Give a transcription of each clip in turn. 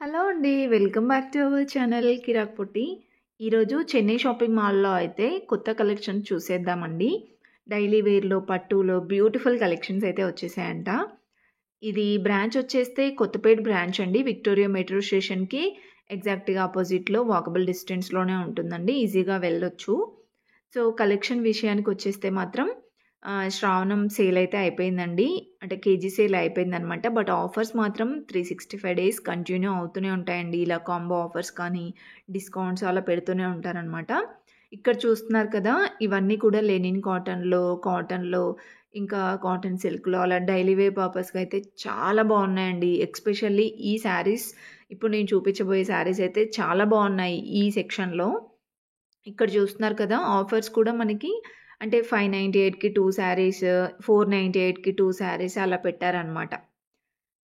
Hello అండి. Welcome back to our channel Kirak Potti. ఈరోజు Chennai shopping మాల్‌లో అయితే కొత్త కలెక్షన్స్ చూసేద్దామండి. డైలీ వేర్‌లో, పట్టులో బ్యూటిఫుల్ కలెక్షన్స్ అయితే వచ్చేసాయంట. ఇది బ్రాంచ్ వచ్చేస్తే కొత్తపేట బ్రాంచ్ అండి. విక్టోరియా మెట్రో స్టేషన్‌కి ఎగ్జాక్ట్‌గా అపోజిట్‌లో వాకబుల్ డిస్టెన్స్‌లోనే ఉంటుందండి. ఈజీగా వెళ్ళొచ్చు. సో, కలెక్షన్ విషయానికొచ్చేస్తే మాత్రం శ్రావణం సేల్ అయితే అయిపోయిందండి. అంటే కేజీ సేల్ అయిపోయిందనమాట. బట్ ఆఫర్స్ మాత్రం 365 డేస్ కంటిన్యూ అవుతూనే ఉంటాయండి. ఇలా కాంబో ఆఫర్స్ కానీ, డిస్కౌంట్స్ అలా పెడుతూనే ఉంటారనమాట. ఇక్కడ చూస్తున్నారు కదా! ఇవన్నీ కూడా లెనిన్ కాటన్‌లో ఇంకా కాటన్ సిల్క్‌లో అలా డైలీ వేర్ పర్పస్‌గా అయితే చాలా బాగున్నాయండి. ఎస్పెషల్లీ ఈ శారీస్ ఇప్పుడు నేను చూపించబోయే శారీస్ అయితే చాలా బాగున్నాయి ఈ సెక్షన్‌లో. ఇక్కడ చూస్తున్నారు కదా! ఆఫర్స్ కూడా మనకి అంటే 598కి 2 శారీస్, 498కి 2 శారీస్ అలా పెట్టారనమాట.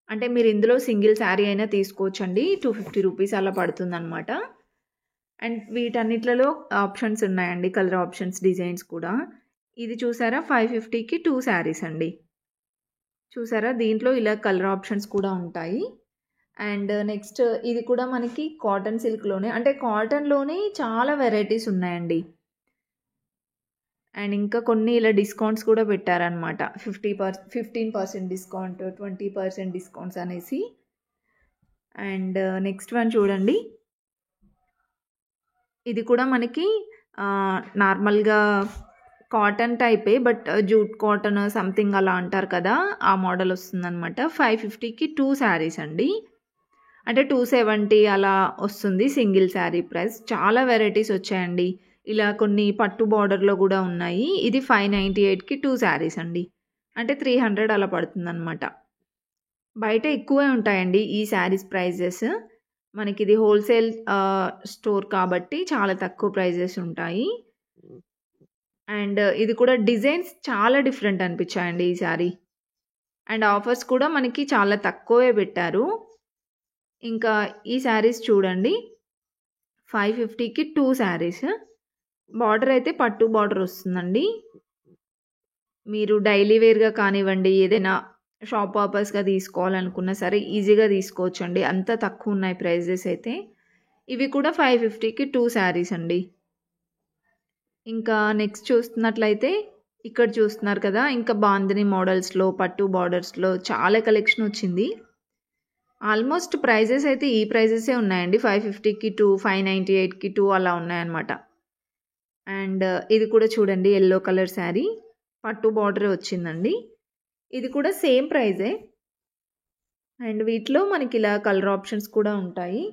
అంటే మీరు ఇందులో సింగిల్ శారీ అయినా తీసుకోవచ్చండి. రూ. 250 అలా పడుతుందనమాట. అండ్ వీటన్నిట్లలో ఆప్షన్స్ ఉన్నాయండి. కలర్ ఆప్షన్స్, డిజైన్స్ కూడా. ఇది చూసారా 550కి 2 శారీస్ అండి. చూసారా దీంట్లో ఇలా కలర్ ఆప్షన్స్ కూడా ఉంటాయి. అండ్ నెక్స్ట్ ఇది కూడా మనకి కాటన్ సిల్క్‌లోనే అంటే కాటన్‌లోనే చాలా వెరైటీస్ ఉన్నాయండి. అండ్ ఇంకా కొన్ని ఇలా డిస్కౌంట్స్ కూడా పెట్టారనమాట. 15% డిస్కౌంట్, 20% డిస్కౌంట్స్ అనేసి. అండ్ నెక్స్ట్ వన్ చూడండి. ఇది కూడా మనకి నార్మల్‌గా కాటన్ టైపే బట్ జూట్ కాటన్ సంథింగ్ అలా అంటారు కదా! ఆ మోడల్ వస్తుందనమాట. 550కి 2 శారీస్ అండి. అంటే 270 అలా వస్తుంది సింగిల్ శారీ ప్రైస్. చాలా వెరైటీస్ వచ్చాయండి. ఇలా కొన్ని పట్టు బార్డర్‌లో గూడా ఉన్నాయి. ఇది 598కి 2 శారీస్ అండి. అంటే 300 అలా పడుతుందనమాట. బయట ఎక్కువే ఉంటాయండి ఈ శారీస్ ప్రైజెస్. మనకిది హోల్‌సేల్ స్టోర్ కాబట్టి చాలా తక్కువ ప్రైజెస్ ఉంటాయి. అండ్ ఇది కూడా డిజైన్స్ చాలా డిఫరెంట్ అనిపించాయండి ఈ శారీ. అండ్ ఆఫర్స్ కూడా మనకి చాలా తక్కువే పెట్టారు. ఇంకా ఈ శారీస్ చూడండి. 550కి 2 శారీస్. బార్డర్ అయితే పట్టు బార్డర్ వస్తుందండి. మీరు డైలీ వేర్‌గా కానివ్వండి, ఏదైనా షాప్ పర్పస్‌గా తీసుకోవాలనుకున్నా సరే ఈజీగా తీసుకోవచ్చండి. అంత తక్కువ ఉన్నాయి ప్రైజెస్ అయితే. ఇవి కూడా 550కి 2 శారీస్ అండి. ఇంకా నెక్స్ట్ చూస్తున్నట్లయితే ఇక్కడ చూస్తున్నారు కదా! ఇంకా బాందిని మోడల్స్‌లో, పట్టు బార్డర్స్‌లో చాలా కలెక్షన్ వచ్చింది. ఆల్మోస్ట్ ప్రైజెస్ అయితే ఈ ప్రైజెసే ఉన్నాయండి. 550కి 2, 598కి 2 అలా ఉన్నాయన్నమాట. అండ్ ఇది కూడా చూడండి యెల్లో కలర్ శారీ. పట్టు బార్డరే వచ్చిందండి. ఇది కూడా సేమ్ ప్రైజే. అండ్ వీటిలో మనకి ఇలా కలర్ ఆప్షన్స్ కూడా ఉంటాయి.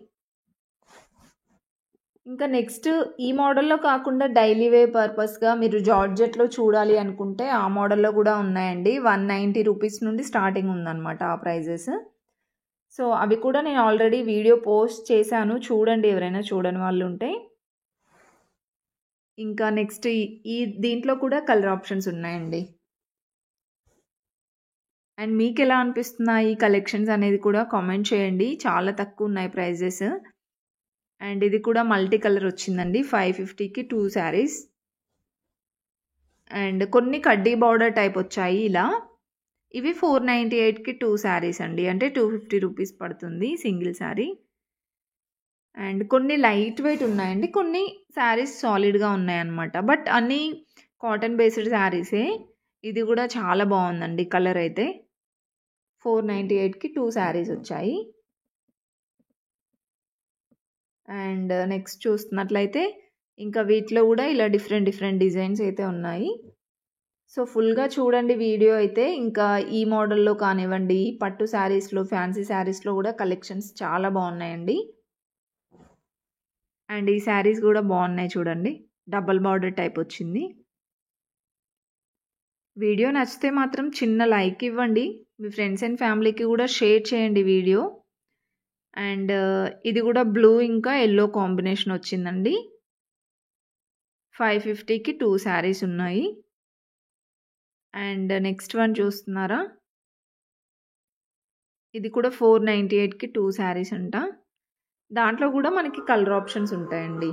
ఇంకా నెక్స్ట్ ఈ మోడల్‌లో కాకుండా డైలీ వేర్ పర్పస్‌గా మీరు జార్జెట్‌లో చూడాలి అనుకుంటే ఆ మోడల్‌లో కూడా ఉన్నాయండి. రూ. 190 నుండి స్టార్టింగ్ ఉందన్నమాట ఆ ప్రైజెస్. సో, అవి కూడా నేను ఆల్రెడీ వీడియో పోస్ట్ చేశాను. చూడండి ఎవరైనా చూడని వాళ్ళు ఉంటే. ఇంకా నెక్స్ట్ ఈ దీంట్లో కూడా కలర్ ఆప్షన్స్ ఉన్నాయండి. అండ్ మీకెలా అనిపిస్తున్నాయి ఈ కలెక్షన్స్ అనేది కూడా కామెంట్ చేయండి. చాలా తక్కువ ఉన్నాయి ప్రైజెస్. అండ్ ఇది కూడా మల్టీ కలర్ వచ్చిందండి. 550కి 2 శారీస్. అండ్ కొన్ని కడ్డీ బార్డర్ టైప్ వచ్చాయి ఇలా. ఇవి 498కి 2 శారీస్ అండి. అంటే రూ. 250 పడుతుంది సింగిల్ శారీ. అండ్ కొన్ని లైట్ వెయిట్ ఉన్నాయండి. కొన్ని శారీస్ సాలిడ్‌గా ఉన్నాయన్నమాట. బట్ అన్నీ కాటన్ బేస్డ్ శారీసే. ఇది కూడా చాలా బాగుందండి కలర్ అయితే. 498కి 2 శారీస్ వచ్చాయి. అండ్ నెక్స్ట్ చూస్తున్నట్లయితే ఇంకా వీటిలో కూడా ఇలా డిఫరెంట్ డిజైన్స్ అయితే ఉన్నాయి. సో, ఫుల్‌గా చూడండి వీడియో అయితే. ఇంకా ఈ మోడల్‌లో కానివ్వండి, పట్టు శారీస్‌లో, ఫ్యాన్సీ శారీస్‌లో కూడా కలెక్షన్స్ చాలా బాగున్నాయండి. అండ్ ఈ శారీస్ కూడా బాగున్నాయి చూడండి. డబుల్ బార్డర్ టైప్ వచ్చింది. వీడియో నచ్చితే మాత్రం చిన్న లైక్ ఇవ్వండి. మీ ఫ్రెండ్స్ అండ్ ఫ్యామిలీకి కూడా షేర్ చేయండి వీడియో. అండ్ ఇది కూడా బ్లూ ఇంకా యెల్లో కాంబినేషన్ వచ్చిందండి. 550కి 2 శారీస్ ఉన్నాయి. అండ్ నెక్స్ట్ వన్ చూస్తున్నారా? ఇది కూడా 498కి 2 శారీస్ అంట. దాంట్లో కూడా మనకి కలర్ ఆప్షన్స్ ఉంటాయండి.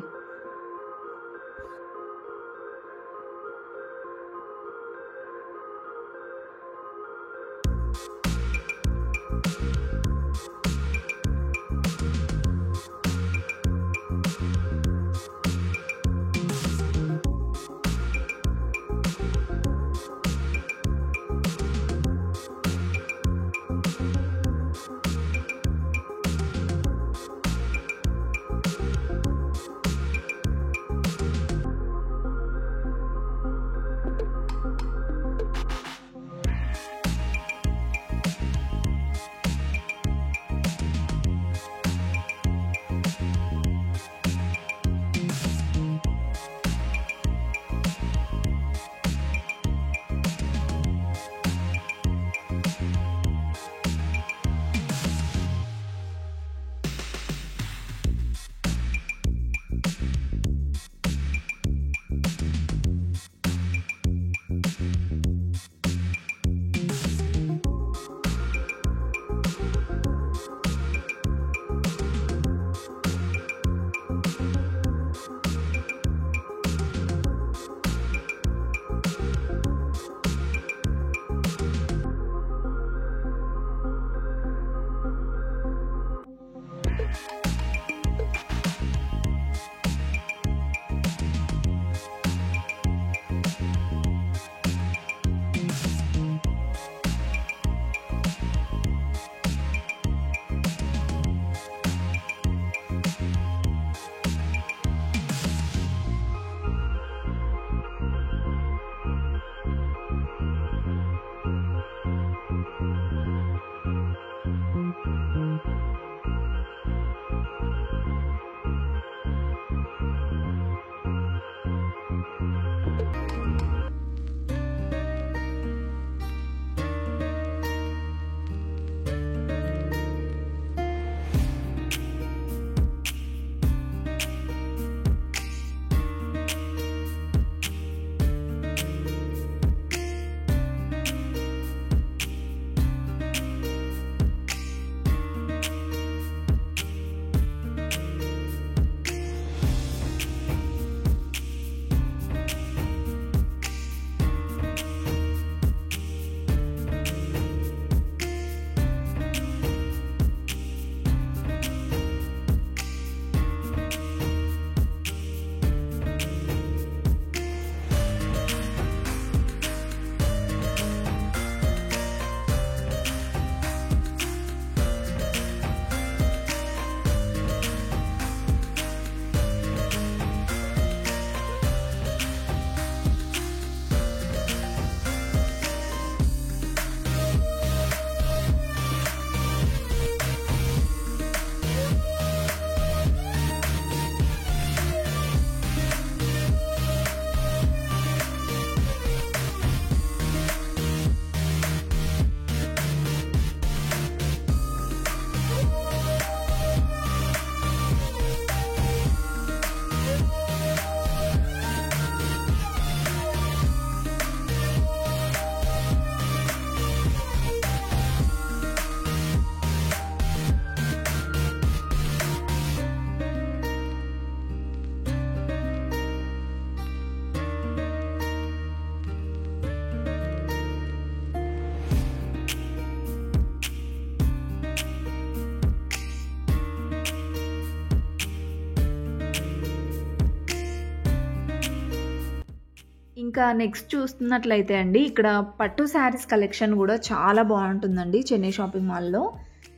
ఇంకా నెక్స్ట్ చూస్తున్నట్లయితే అండి, ఇక్కడ పట్టు శారీస్ కలెక్షన్ కూడా చాలా బాగుంటుందండి చెన్నై షాపింగ్ మాల్లో.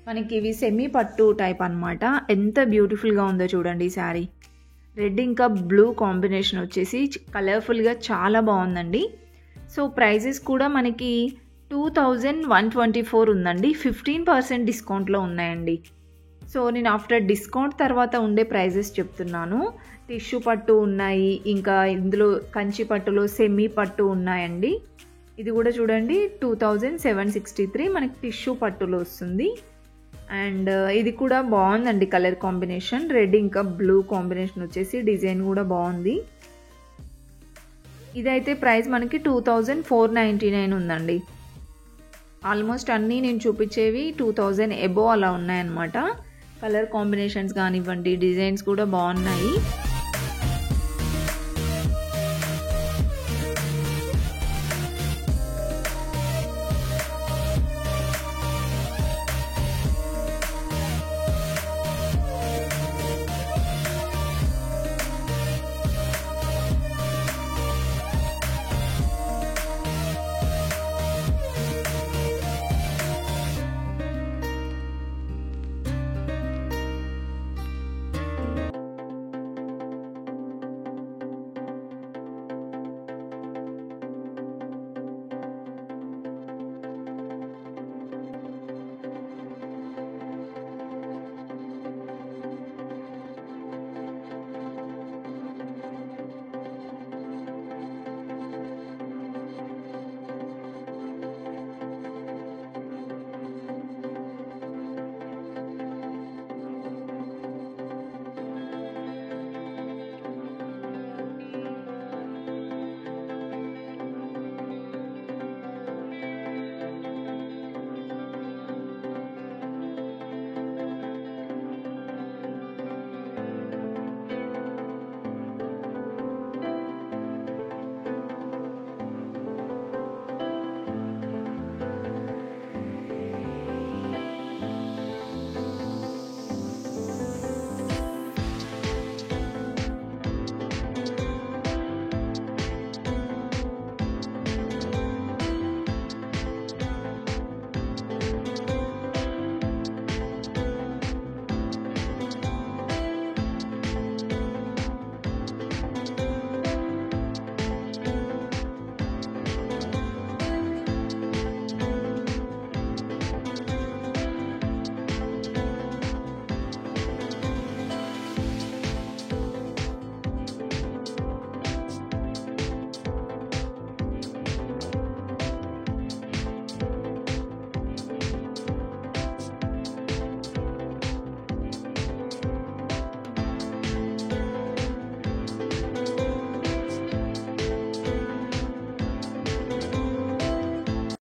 మనకి ఇవి సెమీ పట్టు టైప్ అనమాట. ఎంత బ్యూటిఫుల్గా ఉందో చూడండి ఈ శారీ. రెడ్ ఇంకా బ్లూ కాంబినేషన్ వచ్చేసి కలర్ఫుల్గా చాలా బాగుందండి. సో ప్రైజెస్ కూడా మనకి 2124 ఉందండి. 15% డిస్కౌంట్లో ఉన్నాయండి. సో నేను ఆఫ్టర్ డిస్కౌంట్ తర్వాత ఉండే ప్రైజెస్ చెప్తున్నాను. టిష్యూ పట్టు ఉన్నాయి, ఇంకా ఇందులో కంచి పట్టులో సెమీ పట్టు ఉన్నాయండి. ఇది కూడా చూడండి 2763 మనకి టిష్యూ పట్టులో వస్తుంది. అండ్ ఇది కూడా బాగుందండి కలర్ కాంబినేషన్. రెడ్ ఇంకా బ్లూ కాంబినేషన్ వచ్చేసి డిజైన్ కూడా బాగుంది. ఇదైతే ప్రైస్ మనకి 2499 ఉందండి. ఆల్మోస్ట్ అన్నీ నేను చూపించేవి 2000 అబోవ్ అలా ఉన్నాయన్నమాట. కలర్ కాంబినేషన్స్ కానివ్వండి, డిజైన్స్ కూడా బాగున్నాయి.